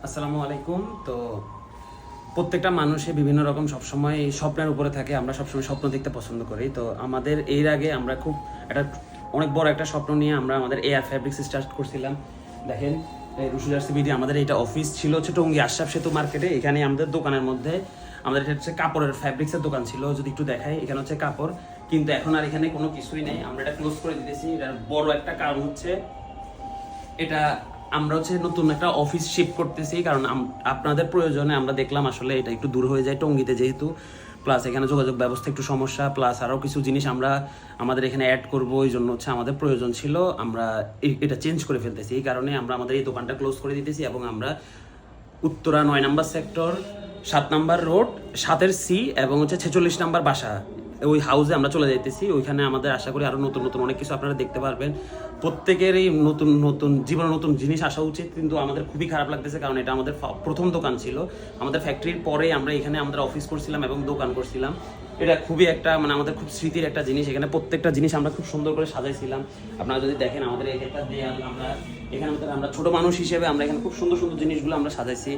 আসসালামু আলাইকুম। তো প্রত্যেকটা মানুষে বিভিন্ন রকম সবসময় স্বপ্নের উপরে থাকে। আমরা সবসময় স্বপ্ন দেখতে পছন্দ করি। তো আমাদের এর আগে আমরা খুব একটা অনেক বড় একটা স্বপ্ন নিয়ে আমরা আমাদের এআর ফ্যাব্রিক্স স্টার্ট করছিলাম। দেখেন রুশুদার সিবিডি আমাদের এটা অফিস ছিল হচ্ছে টঙ্গী আশরাফ সেতু মার্কেটে। এখানে আমাদের দোকানের মধ্যে আমাদের এটা হচ্ছে কাপড়ের ফ্যাব্রিক্সের দোকান ছিল। যদি একটু দেখাই, এখানে হচ্ছে কাপড়, কিন্তু এখন আর এখানে কোনো কিছুই নেই। আমরা এটা ক্লোজ করে দিতেছি। এটার বড় একটা কারণ হচ্ছে এটা আমরা হচ্ছে নতুন একটা অফিস শিফট করতেছি, কারণ আপনাদের প্রয়োজনে আমরা দেখলাম আসলে এটা একটু দূর হয়ে যায় টঙ্গীতে যেহেতু, প্লাস এখানে যোগাযোগ ব্যবস্থা একটু সমস্যা, প্লাস আরও কিছু জিনিস আমরা আমাদের এখানে অ্যাড করবো। এই জন্য হচ্ছে আমাদের প্রয়োজন ছিল, আমরা এটা চেঞ্জ করে ফেলতেছি। এই কারণে আমরা আমাদের এই দোকানটা ক্লোজ করে দিতেছি এবং আমরা উত্তরা 9 নম্বর সেক্টর 7 নম্বর রোড 7-C এবং হচ্ছে 46 নম্বর বাসা, ওই হাউসে আমরা চলে যাইতেছি। ওইখানে আমাদের আশা করি আরও নতুন নতুন অনেক কিছু আপনারা দেখতে পারবেন। প্রত্যেকেরই নতুন নতুন জীবনে নতুন জিনিস আসা উচিত, কিন্তু আমাদের খুবই খারাপ লাগতেছে কারণ এটা আমাদের প্রথম দোকান ছিল। আমাদের ফ্যাক্টরির পরে আমরা এখানে আমাদের অফিস করছিলাম এবং দোকান করছিলাম। এটা খুবই একটা আমাদের খুব স্মৃতির একটা জিনিস। এখানে প্রত্যেকটা জিনিস আমরা খুব সুন্দর করে সাজাইছিলাম। আপনারা যদি দেখেন আমাদের একটা দেয়াল, আমরা এখানে আমরা ছোট মানুষ হিসেবে আমরা এখানে খুব সুন্দর সুন্দর জিনিসগুলো আমরা সাজাইছি।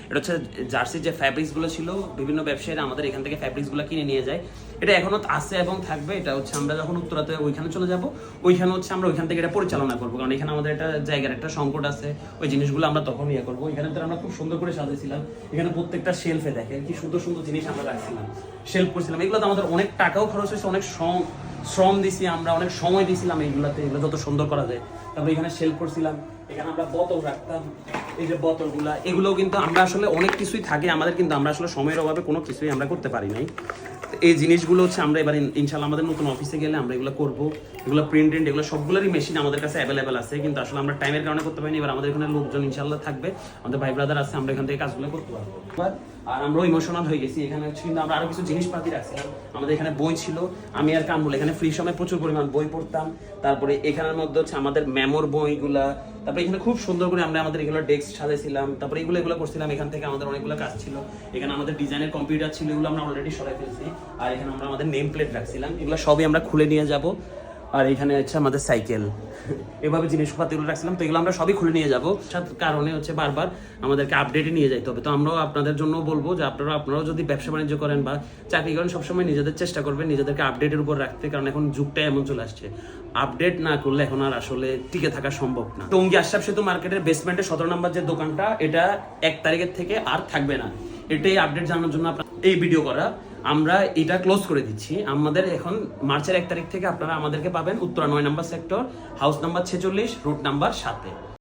এটা হচ্ছে জার্সির যে ফ্যাব্রিক্সগুলো ছিল, বিভিন্ন ব্যবসায়ীরা আমাদের এখান থেকে ফ্যাব্রিক্সগুলো কিনে নিয়ে যায়। এটা এখনো আছে এবং থাকবে। এটা হচ্ছে আমরা যখন উত্তরাতে ওইখানে চলে যাব, ওইখানে হচ্ছে আমরা ওইখান থেকে এটা পরিচালনা করবো, কারণ এখানে আমাদের একটা জায়গার একটা সংকট আছে। ওই জিনিসগুলো আমরা তখন ইয়ে করবো। এখানে তো আমরা খুব সুন্দর করে সাজাইছিলাম। এখানে প্রত্যেকটা শেলফে দেখেন কি সুন্দর সুন্দর জিনিস আমরা রাখছিলাম, শেলফ করছিলাম। এগুলো তো আমাদের অনেক টাকাও খরচ হয়েছে, অনেক শ্রম দিছি, আমরা অনেক সময় দিয়েছিলাম এইগুলাতে, এগুলো যত সুন্দর করা যায়। তারপরে এখানে শেলফ করছিলাম, এখানে আমরা বোতল রাখতাম। এই যে বোতলগুলা, এগুলোও কিন্তু আমরা আসলে অনেক কিছুই থাকে আমাদের, কিন্তু আমরা আসলে সময়ের অভাবে কোনো কিছুই আমরা করতে পারি নাই। এই জিনিসগুলো হচ্ছে আমরা এবার ইনশাল্লাহ আমাদের নতুন অফিসে গেলে আমরা এগুলো করবো। এগুলো প্রিন্ট এগুলো সবগুলোরই মেশিন আমাদের কাছে অ্যাভেলেবেল আছে, কিন্তু আসলে আমরা টাইমের কারণে করতে পারিনি। এবার আমাদের এখানে লোকজন ইনশাল্লাহ থাকবে, আমাদের ভাই ব্রাদার আছে, আমরা এখান থেকে কাজগুলো করতে পারবো। আর আমরাও ইমোশনাল হয়ে গেছি। এখানে কিন্তু আমরা আরো কিছু জিনিসপাতি রাখছিলাম। আমাদের এখানে বই ছিল, আমি আর কামরুল এখানে ফ্রি সময় প্রচুর পরিমাণ বই পড়তাম। তারপরে এখানের মধ্যে হচ্ছে আমাদের মেমোর বইগুলা। তারপরে এখানে খুব সুন্দর করে আমরা আমাদের এগুলো ডেস্ক সাজাইছিলাম। তারপরে এগুলো করছিলাম। এখান থেকে আমাদের অনেকগুলো কাজ ছিল। এখানে আমাদের ডিজাইনের কম্পিউটার ছিল, এগুলো আমরা অলরেডি সরাই ফেলছি। আর এখানে আমরা আমাদের নেম প্লেট রাখছিলাম, এগুলো সবই আমরা খুলে নিয়ে যাব। আর এখানে হচ্ছে আমাদের সাইকেল, এভাবে জিনিসপাতিগুলো রাখছিলাম। তো এগুলো আমরা সবই খুলে নিয়ে যাবো। কারণে হচ্ছে বারবার আমাদেরকে আপডেটে নিয়ে যাইতে হবে। তো আমরাও আপনাদের জন্য বলবো যে আপনারাও যদি ব্যবসা বাণিজ্য করেন বা চাকরি করেন, সবসময় নিজেদের চেষ্টা করবেন নিজেদেরকে আপডেটের উপর রাখতে, কারণ এখন যুগটা এমন চলে আসছে, আপডেট না করলে এখন আর আসলে টিকে থাকা সম্ভব না। টঙ্গী আশরাফ সেতু মার্কেটের বেসমেন্টে 17 নম্বর যে দোকানটা, এটা 1 তারিখের থেকে আর থাকবে না। এটাই আপডেট জানানোর জন্য এই ভিডিও করা। আমরা এটা ক্লোজ করে দিচ্ছি। আমাদের এখন মার্চের 1 তারিখ থেকে আপনারা আমাদেরকে পাবেন উত্তরা 9 নম্বর sector, house number 46, road number 7-এ।